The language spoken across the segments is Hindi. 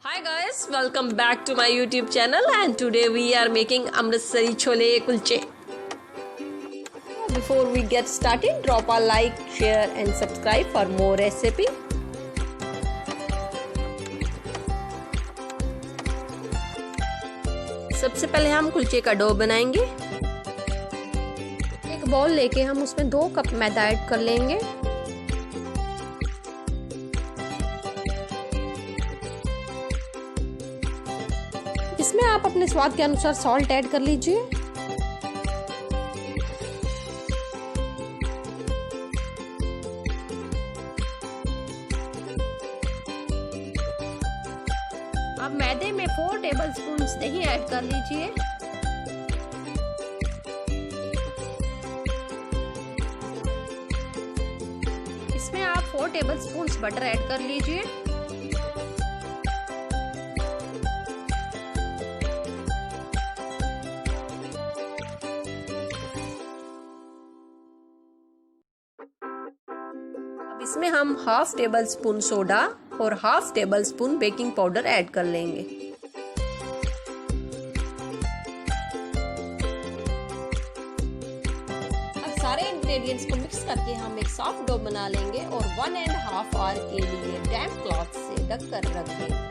Hi guys, welcome back to my YouTube channel and today we are making Amritsari Chole Kulche. Before we get started, drop a like, share and subscribe for more recipe. सबसे पहले हम कुलचे का डो बनाएंगे। एक बाउल लेके हम उसमें 2 कप मैदा ऐड कर लेंगे। इसमें आप अपने स्वाद के अनुसार सॉल्ट ऐड कर लीजिए। अब मैदे में 4 टेबलस्पून दही ऐड कर लीजिए। इसमें आप 4 टेबलस्पून बटर ऐड कर लीजिए। अब इसमें हम हाफ टेबल स्पून सोडा और half table spoon baking powder add कर लेंगे। अब सारे इंग्रेडिएंट्स को मिक्स करके हम एक सॉफ्ट डो बना लेंगे और 1.5 आवर के लिए डैम्प क्लॉथ से ढक कर रख देंगे।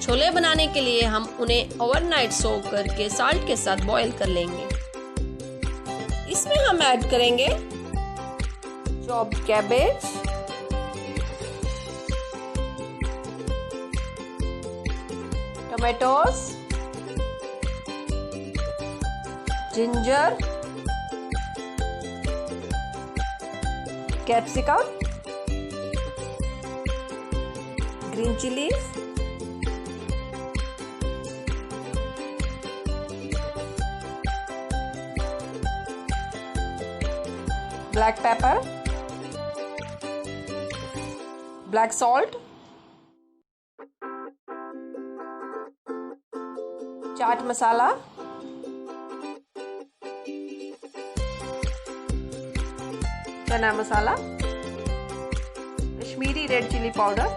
छोले बनाने के लिए हम उन्हें ओवरनाइट सोक करके साल्ट के साथ बॉईल कर लेंगे। इसमें हम ऐड करेंगे chopped cabbage, tomatoes, ginger, capsicum, green chillies, black pepper, black salt, chaat masala, chana masala, Kashmiri red chilli powder,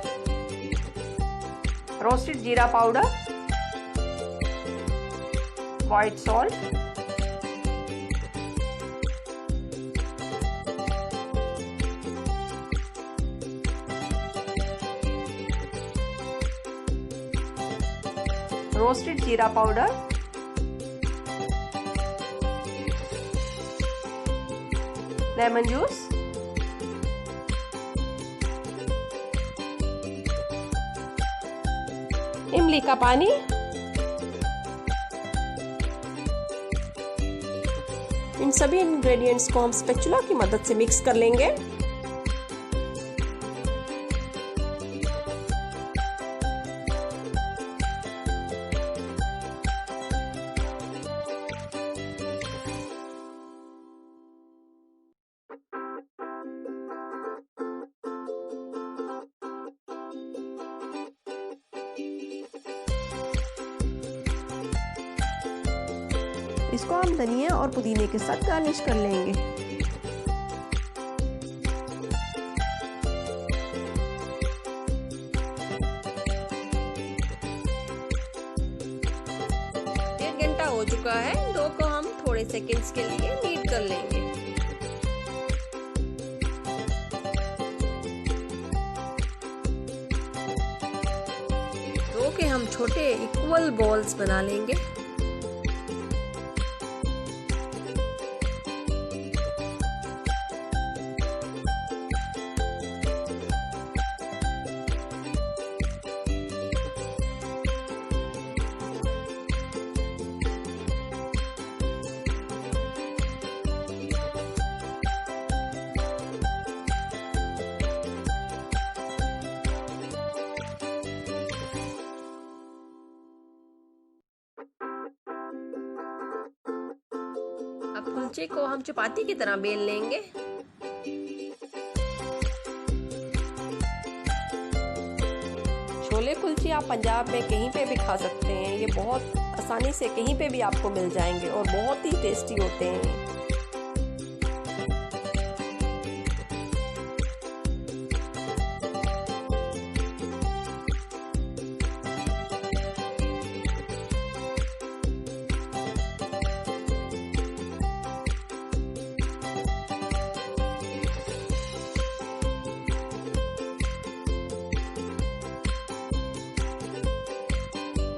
roasted jeera powder, white salt, roasted jeera powder, lemon juice, इमली का पानी, इन सभी इंग्रेडिएंट्स को हम स्पैचुला की मदद से मिक्स कर लेंगे। इसको हम धनिया और पुदीने के साथ गार्निश कर लेंगे। डेढ़ घंटा हो चुका है। डो को हम थोड़े सेकंड्स के लिए नीड कर लेंगे। डो के हम छोटे इक्वल बॉल्स बना लेंगे। अब कुलचे को हम चपाती की तरह बेल लेंगे। छोले कुलचे आप पंजाब में कहीं पे भी खा सकते हैं। ये बहुत आसानी से कहीं पे भी आपको मिल जाएंगे और बहुत ही टेस्टी होते हैं।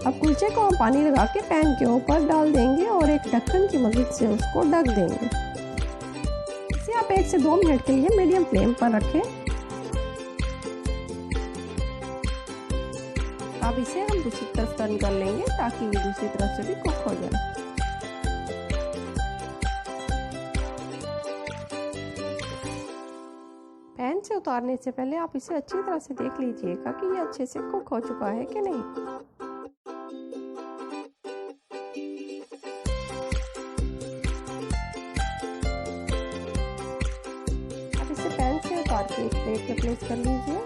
अब कुलचे को हम पानी लगा के पैन के ऊपर डाल देंगे और एक ढक्कन की मदद से उसको ढक देंगे। इसे आप 1 से 2 मिनट के लिए मीडियम फ्लेम पर रखें। अब इसे हम दूसरी तरफ टर्न कर लेंगे ताकि ये दूसरी तरफ से भी कुक हो जाए। पैन से उतारने से पहले आप इसे अच्छी तरह से देख लीजिएगा कि ये अच्छे से कुक हो चुका है कि नहीं। अब इसे पैन से उतार के एक प्लेट में प्लेस कर लीजिए।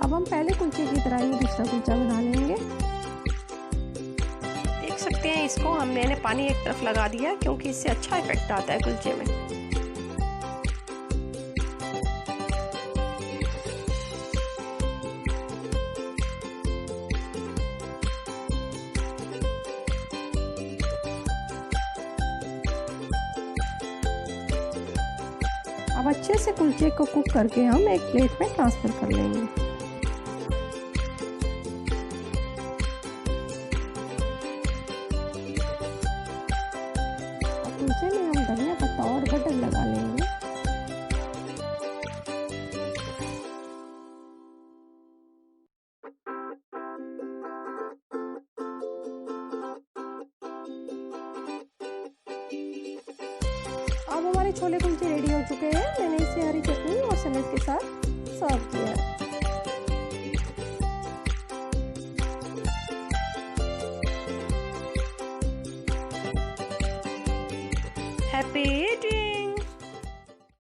अब हम पहले कुलचे की तरह ही दूसरा कुलचा बना लेंगे। देख सकते हैं इसको हमने पानी एक तरफ लगा दिया क्योंकि इससे अच्छा इफेक्ट आता है कुलचे में। अब अच्छे से कुलचे को कुक करके हम एक प्लेट में ट्रांसफर कर लेंगे। कुलचे में हम धनिया पत्ता और बटर लगा लेंगे। अब हमारे छोले कुलचे रेडी हो चुके हैं। मैंने इसे हरी चटनी और सलाद के साथ सर्व किया है। Happy eating.